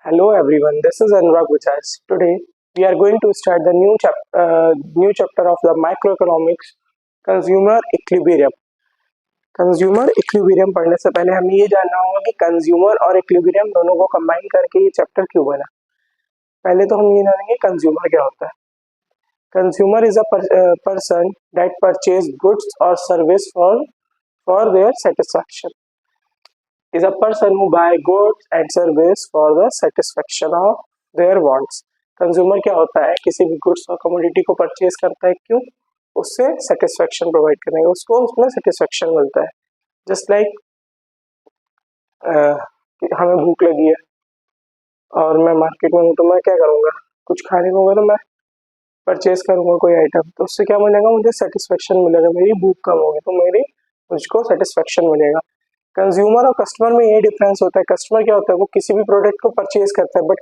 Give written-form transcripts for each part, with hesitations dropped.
Hello everyone, this is Anurag Bajaj. Today we are going to start the new chapter of the microeconomics, consumer equilibrium. Consumer equilibrium पढ़ने से पहले हमें ये जानना होगा कि कंज्यूमर और इक्विलिब्रियम दोनों को कंबाइन करके ये चैप्टर क्यों बना। पहले तो हम ये जानेंगे कंज्यूमर क्या होता है। Consumer is a person that purchase goods और service for their satisfaction. Is a person who buy goods and service for the satisfaction of their wants. Consumer क्या होता है? किसी भी गुड्स और कमोडिटी को परचेज करता है, क्यों? उससे सेटिस्फेक्शन प्रोवाइड करने का, उसको उसमें सेटिस्फेक्शन मिलता है। जस्ट लाइक हमें भूख लगी है और मैं मार्केट में हूँ, तो मैं क्या करूँगा? कुछ खाने को होगा तो मैं परचेज करूँगा कोई आइटम, तो उससे क्या मिलेगा? मुझे सेटिस्फेक्शन मिलेगा। मेरी भूख कम होगी तो मुझको सेटिस्फेक्शन मिलेगा। कंज्यूमर और कस्टमर में ये डिफरेंस होता है। कस्टमर क्या होता है? वो किसी भी प्रोडक्ट को परचेज करता है, बट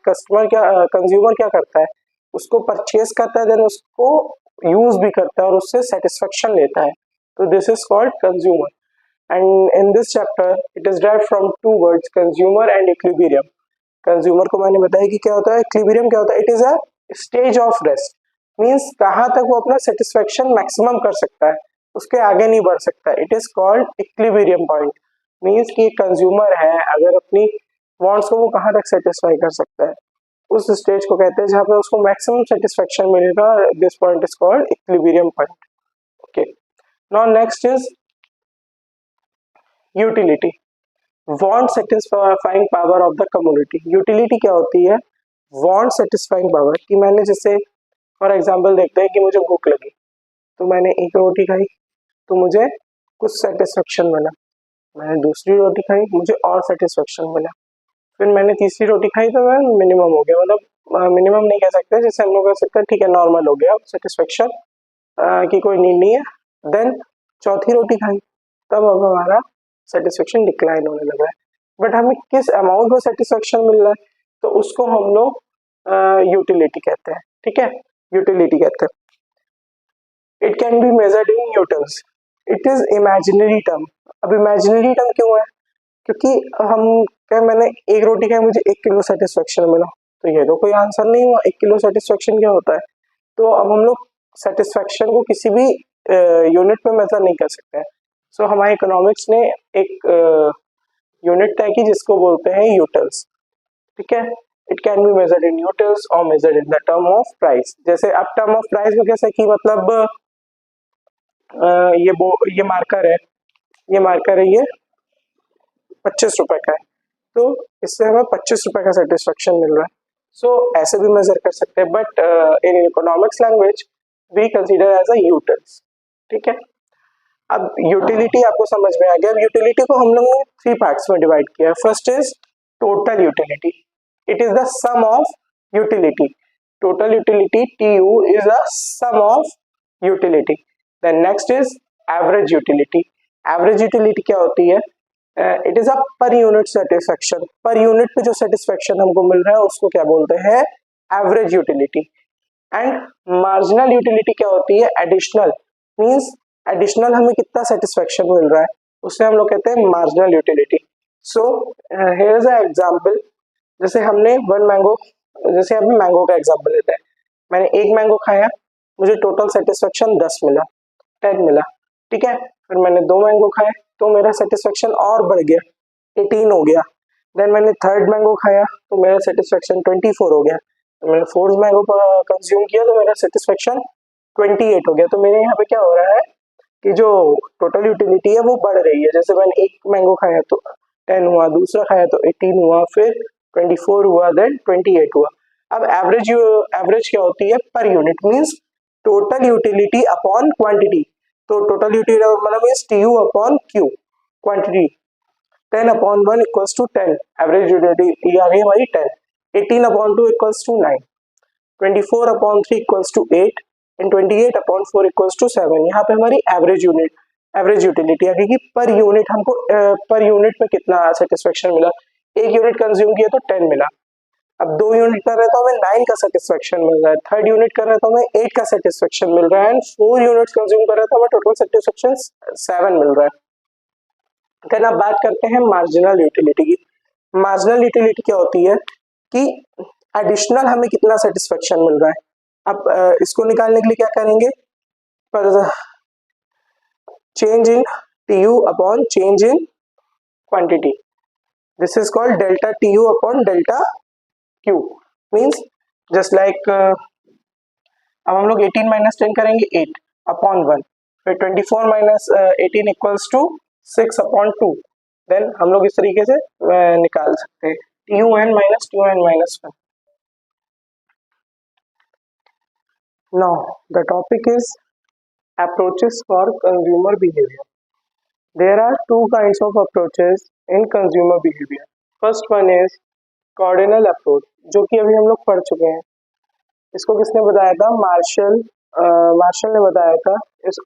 कंज्यूमर क्या करता है? उसको परचेज करता है, देन उसको यूज भी करता है और उससे सेटिस्फेक्शन लेता है। तो this is called consumer. And in this chapter it is derived from two words, consumer and equilibrium. Consumer को मैंने बताया कि क्या होता है, इक्विलिब्रियम क्या होता है? It is a stage of rest, means कहाँ तक वो अपना सेटिस्फेक्शन मैक्सिमम कर सकता है, उसके आगे नहीं बढ़ सकता। It is called equilibrium point. Means कि कंज्यूमर है, अगर अपनी वांट्स को वो कहाँ तक सेटिस्फाई कर सकता है, उस स्टेज को कहते हैं जहाँ पे उसको मैक्सिमम सेटिस्फेक्शन मिलेगा। This point is called equilibrium point. Okay, now next is utility, want satisfying power of the community. Utility क्या होती है? Want satisfying power. कि मैंने जैसे फॉर एग्जांपल देखते हैं कि मुझे भूख लगी, तो मैंने एक रोटी खाई तो मुझे कुछ सेटिस्फेक्शन मिला। मैंने दूसरी रोटी खाई, मुझे और सेटिस्फेक्शन मिला। फिर मैंने तीसरी रोटी खाई तो मैं मिनिमम हो गया, मतलब मिनिमम नहीं कह सकते, जैसे हम लोग कह सकते हैं ठीक है नॉर्मल हो गया, सेटिस्फेक्शन की कोई नीड नहीं है। देन चौथी रोटी खाई, तब अब हमारा सेटिस्फेक्शन डिक्लाइन होने लगा है। बट हमें किस अमाउंट में सेटिस्फेक्शन मिल रहा है, तो उसको हम लोग यूटिलिटी कहते हैं। ठीक है, यूटिलिटी कहते हैं। It can be measured in Newton's. It is imaginary term. अब इमेजिनरी टर्म क्यों है? क्योंकि हम क्या, मैंने एक रोटी खाई, मुझे 1 किलो सेटिस्फेक्शन मिला, तो ये तो कोई आंसर नहीं हुआ। 1 किलो सेटिस्फेक्शन क्या होता है? तो अब हम लोग सेटिस्फेक्शन को किसी भी यूनिट में मेजर नहीं कर सकते हैं। सो हमारे इकोनॉमिक्स ने एक यूनिट तय की जिसको बोलते हैं यूटल्स। ठीक है, it can be measured in utils और measured in the term of price. जैसे अब टर्म ऑफ प्राइस में कैसे कि मतलब ये मार्कर है, ये 25 रुपए का है, तो इससे हमें 25 रुपए का सेटिस्फेक्शन मिल रहा है। सो ऐसे भी मेजर कर सकते हैं, but in economics language we consider as a utils. ठीक है, अब यूटिलिटी आपको समझ में आ गया। अब यूटिलिटी को हम लोग ने 3 पार्ट्स में डिवाइड किया है। First is total utility, it is the sum of utility. Total utility TU is the sum of utility. Then next is average utility. Average utility क्या होती है? It is a per unit satisfaction. Per unit पे जो satisfaction हमको मिल रहा है उसको क्या बोलते हैं? Average utility. And marginal utility क्या होती है? एडिशनल, मींस एडिशनल हमें कितना सेटिस्फेक्शन मिल रहा है उससे हम लोग कहते हैं marginal utility. So here is a example. जैसे हमने वन मैंगो, जैसे अभी मैंगो का एग्जांपल लेते हैं। मैंने एक मैंगो खाया, मुझे टोटल सेटिस्फेक्शन 10 मिला, 10 मिला। ठीक है, फिर मैंने 2 मैंगो खाए तो मेरा सेटिस्फेक्शन और बढ़ गया, 18 हो गया। देन मैंने थर्ड मैंगो खाया तो मेरा सेटिस्फेक्शन 24 हो गया। मैंने फोर्थ मैंगो कंज्यूम किया तो मेरा सेटिस्फेक्शन 28 हो गया। तो मेरे यहाँ पे क्या हो रहा है कि जो टोटल यूटिलिटी है वो बढ़ रही है। जैसे मैंने एक मैंगो खाया तो 10 हुआ, दूसरा खाया तो 18 हुआ, फिर 24 हुआ, देन 28 हुआ। अब एवरेज क्या होती है? Per unit, means total utility upon quantity. तो टोटल यूटिलिटी मतलब means TU upon Q, quantity. 10 upon 1 equals to 10, average utility आ गई हमारी 10। 18 upon 2 equals to 9, 24 upon 3 equals to 8 and 28 upon 4 equals to 7। यहाँ पे हमारी एवरेज यूटिलिटी आ गई कि पर यूनिट हमको पर यूनिट में कितना सेटिस्फेक्शन मिला। एक यूनिट कंज्यूम किया तो 10 मिला। अब 2 यूनिट कर रहे तो हमें 9 का सेटिस्फेक्शन मिल रहा है, थर्ड यूनिट कर रहे तो हमें 8 का सेटिस्फेक्शन मिल रहा है, एंड 4 यूनिट्स कंज्यूम कर रहे तो हमें टोटल सेटिस्फेक्शन 7 मिल रहा है। देन अब बात करते हैं मार्जिनल यूटिलिटी की। मार्जिनल यूटिलिटी क्या होती है? कि एडिशनल हमें कितना सेटिस्फेक्शन मिल रहा है। अब इसको निकालने के लिए क्या करेंगे, पर change in TU upon change in quantity, this is called delta TU upon delta Q, means just like अब हम लोग 18 माइनस 10 करेंगे 8 अपॉन 1, फिर 24 minus 18 equals to 6 upon 2, then हम लोग इस तरीके से निकाल सकते हैं TUN minus TUN minus 1। Now the topic is approaches for consumer behavior. There are two kinds of approaches in consumer behavior. First one is cardinal approach, जो कि अभी हम लोग पढ़ चुके हैं। इसको किसने बताया था, मार्शल ने बताया था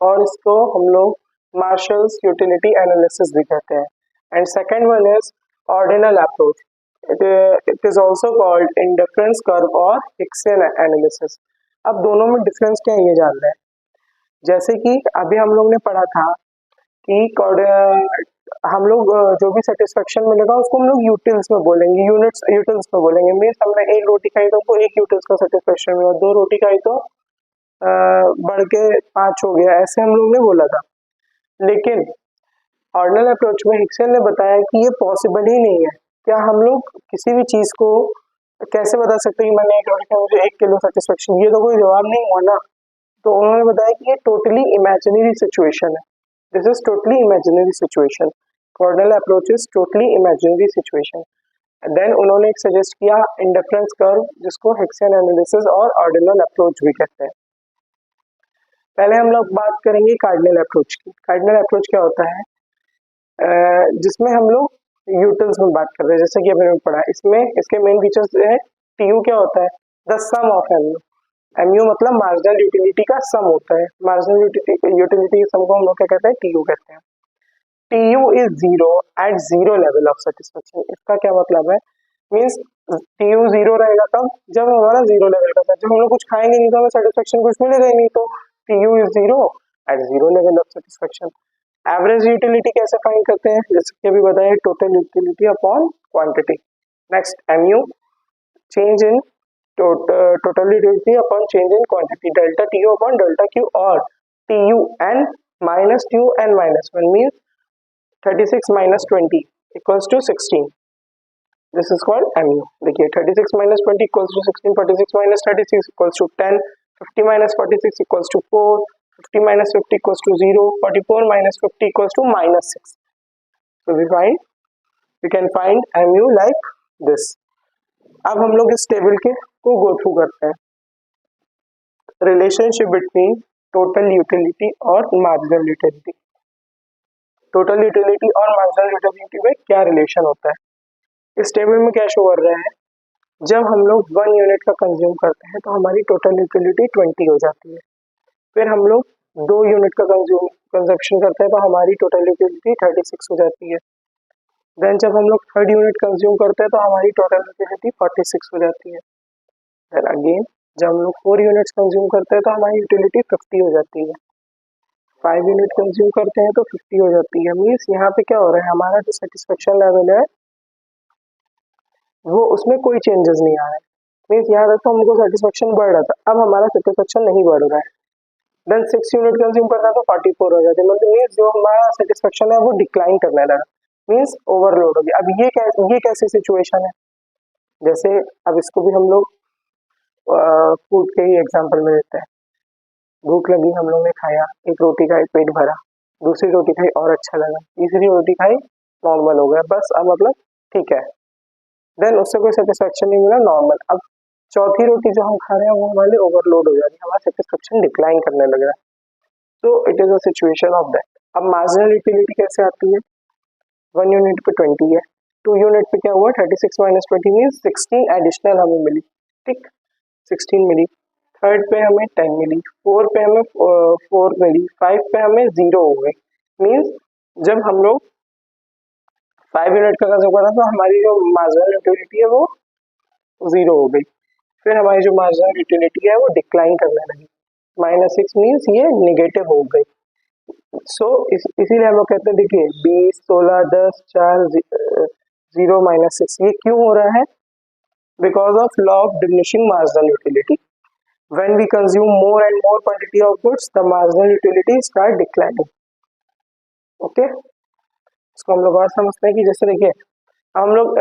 और इसको हम लोग मार्शल्स यूटिलिटी एनालिसिस भी कहते हैं। And second one is ordinal approach, it is also called indifference curve और हिक्सन एनालिसिस। अब दोनों में डिफरेंस क्या है ये जान रहे हैं। जैसे कि अभी हम लोग ने पढ़ा था कि हम लोग जो भी सेटिस्फेक्शन मिलेगा उसको हम लोग यूटिल्स में बोलेंगे, यूटिल्स में बोलेंगे। मीन्स हमने एक रोटी खाई तो हमको एक यूटिल्स का सेटिस्फेक्शन मिला, 2 रोटी खाई तो बढ़ के 5 हो गया, ऐसे हम लोग ने बोला था। लेकिन ऑर्डिनल अप्रोच में हिक्सन ने बताया कि ये पॉसिबल ही नहीं है। क्या हम लोग किसी भी चीज को कैसे बता सकते हैं कि मैंने एक रोटी खाई मुझे 1 किलो सेटिस्फेक्शन, ये तो कोई जवाब नहीं हुआ ना। तो उन्होंने बताया कि ये टोटली इमेजिनरी सिचुएशन है, this is totally imaginary situation, cardinal approach is totally imaginary situation. Then उन्होंने एक सजेस्ट किया इंडिफरेंस कर्व, जिसको हिक्सन एनालिसिस और ऑर्डिनल अप्रोच भी कहते हैं। पहले हम लोग बात करेंगे कार्डिनल अप्रोच की। कार्डिनल अप्रोच क्या होता है, जिसमें हम लोग यूटिल्स में बात कर रहे हैं, जैसे कि अभी पढ़ा। इसमें इसके मेन फीचर्स है, TU क्या होता है, the sum of MU। MU मतलब मार्जिनल यूटिलिटी का सम होता है, मार्जिनल यूटिलिटी के सम को हम लोग क्या कहते हैं, TU कहते हैं। TU is zero at zero level of satisfaction. इसका क्या मतलब है, मीन्स TU जीरो रहेगा तब जब हमारा जीरो लेवल का था, जब हम लोग कुछ खाएंगे नहीं तो हमें सेटिस्फेक्शन कुछ मिलेगा ही नहीं, तो TU is zero at zero level of satisfaction. Average utility कैसे फाइंड करते हैं, जैसे कि अभी बताया, total utility upon quantity. Next MU, change in total utility upon change in quantity, delta TU upon delta Q, or TUN minus TUN minus 1 means 36 minus 20 equals to 16. This is called MU. देखिए 36 minus 20 equals to 16, 46 minus 36 equals to 10, 50 minus 46 equals to 4, 50 minus 50 equals to 0, 44 minus 50 equals to minus 6. So we can find MU like this. अब हम लोग इस table के को go through करते हैं, relationship between total utility और मार्जिनल यूटिलिटी। टोटल यूटिलिटी और मार्जिनल यूटिलिटी में क्या रिलेशन होता है। इस टेबल में क्या शो कर रहा है, जब हम लोग 1 यूनिट का कंज्यूम करते हैं तो हमारी टोटल यूटिलिटी 20 हो जाती है। फिर हम लोग 2 यूनिट का कंजप्शन करते हैं तो हमारी टोटल यूटिलिटी 36 हो जाती है। देन जब हम लोग 3rd यूनिट कंज्यूम करते हैं तो हमारी टोटल यूटिलिटी 46 हो जाती है। देन अगेन जब हम लोग 4 यूनिट्स कंज्यूम करते हैं तो हमारी यूटिलिटी 50 हो जाती है। 5 यूनिट कंज्यूम करते हैं तो 50 हो जाती है। मीन्स यहाँ पे क्या हो रहा है, हमारा जो सेटिस्फेक्शन लेवल है वो उसमें कोई चेंजेस नहीं आ रहा है। मीन्स यहाँ तक तो हमको सेटिस्फेक्शन बढ़ रहा था, अब हमारा सेटिस्फेक्शन नहीं बढ़ रहा है। देन 6 यूनिट कंज्यूम करना तो 44 हो जाते हैं, मतलब मीन्स जो हमारा सेटिस्फेक्शन है वो डिक्लाइन करने लगा, मीन्स ओवरलोड हो गया। अब ये कैसी सिचुएशन है, जैसे अब इसको भी हम लोग फूड के ही एग्जांपल में लेते हैं। भूख लगी, हम लोग ने खाया, एक रोटी खाई, पेट भरा, दूसरी रोटी खाई और अच्छा लगा, तीसरी रोटी खाई नॉर्मल हो गया, बस अब मतलब ठीक है। देन उससे कोई सेटिस्फेक्शन नहीं मिला, नॉर्मल। अब चौथी रोटी जो हम खा रहे हैं वो हमारे ओवरलोड हो जा रही है, हमारा सेटिस्फेक्शन डिक्लाइन करने लग रहा है। तो it is a situation of that. अब मार्जिनल यूटिलिटी कैसे आती है, 1 यूनिट पे 20 है, 2 यूनिट पे क्या हुआ, 36 माइनस 20 मीन्स 16 एडिशनल हमें मिली, ठीक, 16 मिली। 3rd पे हमें 10 मिली, 4 पे हमें 4 मिली, 5 पे हमें 0 हो गई। मीन्स जब हम लोग 5 यूनिट का कंज्यूम करा तो हमारी जो मार्जिनल यूटिलिटी है वो 0 हो गई। फिर हमारी जो मार्जिनल यूटिलिटी है वो डिक्लाइन करने लगी, -6 मीन्स ये नेगेटिव हो गई। सो इसीलिए हम लोग कहते हैं, देखिए 20, 16, 10, 4, 0, -6, ये क्यों हो रहा है, because of law of diminishing marginal utility. When we consume more and more quantity of goods, the marginal utility start declining. Okay, इसको हम लोग और समझते हैं कि जैसे देखिए हम लोग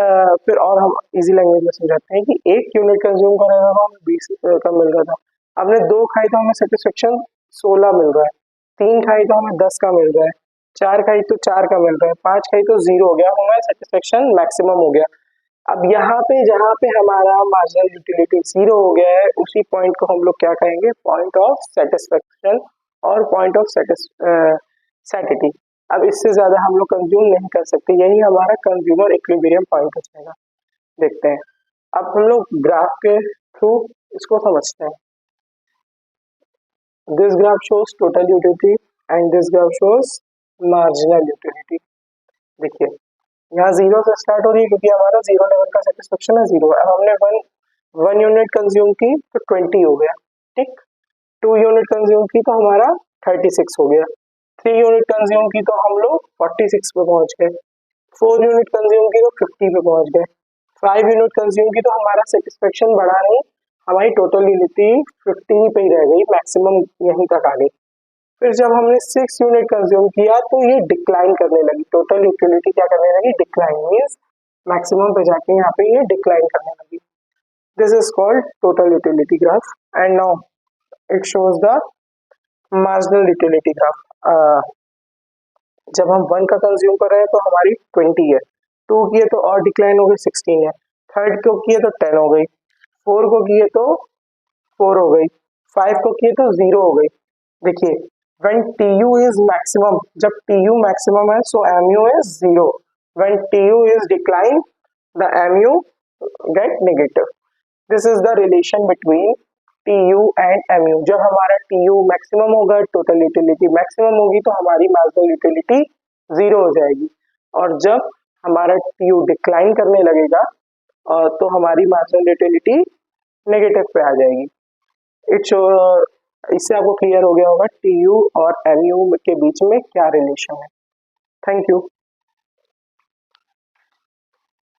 फिर और हम इजी लैंग्वेज में समझाते हैं कि एक यूनिट कंज्यूम कर रहे हो, हमें 20 का मिल रहा था। हमने 2 खाई तो हमें सेटिस्फेक्शन 16 मिल रहा है, 3 खाई तो हमें 10 का मिल रहा है, 4 खाई तो 4 का मिल रहा है, 5 खाई तो 0 हो गया, हमारा सेटिस्फेक्शन मैक्सिमम हो गया। अब यहाँ पे जहाँ पे हमारा मार्जिनल यूटिलिटी 0 हो गया है, उसी पॉइंट को हम लोग क्या कहेंगे, पॉइंट ऑफ सेटिस्फेक्शन और पॉइंट ऑफ सैटिटी। अब इससे ज्यादा हम लोग कंज्यूम नहीं कर सकते, यही हमारा कंज्यूमर इक्विलिब्रियम पॉइंट हो जाएगा। देखते हैं, अब हम लोग ग्राफ के थ्रू इसको समझते हैं। This graph shows total utility and this graph shows marginal utility. देखिए यहाँ 0 से स्टार्ट हो रही है क्योंकि हमारा 0 लेवल का सेटिस्फेक्शन है 0। अब हमने वन यूनिट कंज्यूम की तो 20 हो गया, ठीक। 2 यूनिट कंज्यूम की तो हमारा 36 हो गया, 3 यूनिट कंज्यूम की तो हम लोग 46 पे पहुंच गए, 4 यूनिट कंज्यूम की तो 50 पे पहुंच गए, 5 यूनिट कंज्यूम की तो हमारा सेटिस्फेक्शन बढ़ा नहीं, हमारी टोटल यूटिलिटी 50 पे ही रह गई, मैक्सिमम यहीं तक आ गई। फिर जब हमने 6 यूनिट कंज्यूम किया तो ये डिक्लाइन करने लगी, टोटल यूटिलिटी क्या करने लगी, डिक्लाइन, मींस मैक्सिमम पे जाके यहाँ पे ये डिक्लाइन करने लगी। This is called total utility graph and now it shows the marginal utility graph. जब हम 1 का कंज्यूम कर रहे हैं तो हमारी 20 है, 2 किए तो और डिक्लाइन हो गई 16 है, 3rd को किए तो 10 हो गई, 4 को किए तो 4 हो गई, 5 को किए तो 0 हो गई। देखिए when TU is maximum, जब TU maximum है so MU is 0, when TU is decline the MU get negative. This is the relation between TU and MU. जब हमारा TU मैक्सिमम होगा, टोटल यूटिलिटी मैक्सिमम होगी तो हमारी मार्जिनल यूटिलिटी 0 हो जाएगी, और जब हमारा TU डिक्लाइन करने लगेगा तो हमारी मार्जिनल यूटिलिटी नेगेटिव पे आ जाएगी। इससे आपको क्लियर हो गया होगा TU और MU के बीच में क्या रिलेशन है। Thank you.